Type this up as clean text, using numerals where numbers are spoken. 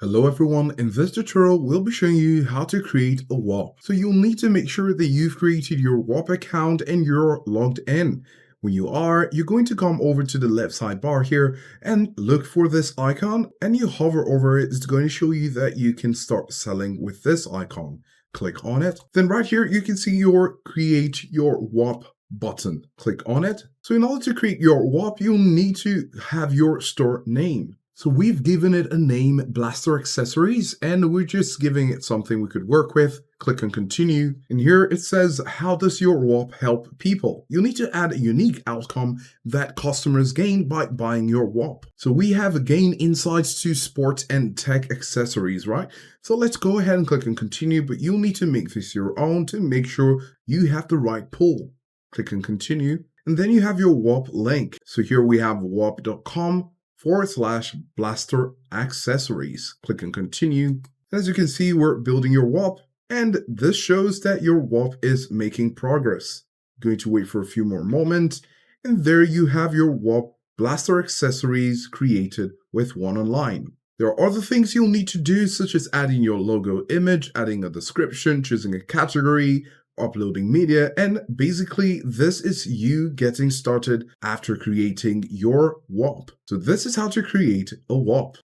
Hello everyone, in this tutorial we'll be showing you how to create a Whop. So you'll need to make sure that you've created your Whop account and you're logged in. When you are, you're going to come over to the left sidebar here and look for this icon, and you hover over it. It's going to show you that you can start selling with this icon. Click on it. Then right here you can see your create your Whop button. Click on it. So in order to create your Whop, you'll need to have your store name. So we've given it a name, Blaster Accessories, and we're just giving it something we could work with. Click on continue. And here it says, how does your Whop help people? You'll need to add a unique outcome that customers gain by buying your Whop. So we have gain insights to sports and tech accessories, right? So let's go ahead and click on continue, but you'll need to make this your own to make sure you have the right pool. Click on continue. And then you have your Whop link. So here we have whop.com/blaster accessories. Click on continue. As you can see, we're building your Whop, and this shows that your Whop is making progress. Going to wait for a few more moments, and there you have your Whop Blaster accessories created with one online. There are other things you'll need to do, such as adding your logo image, adding a description, choosing a category, uploading media, and basically this is you getting started after creating your Whop. So this is how to create a Whop.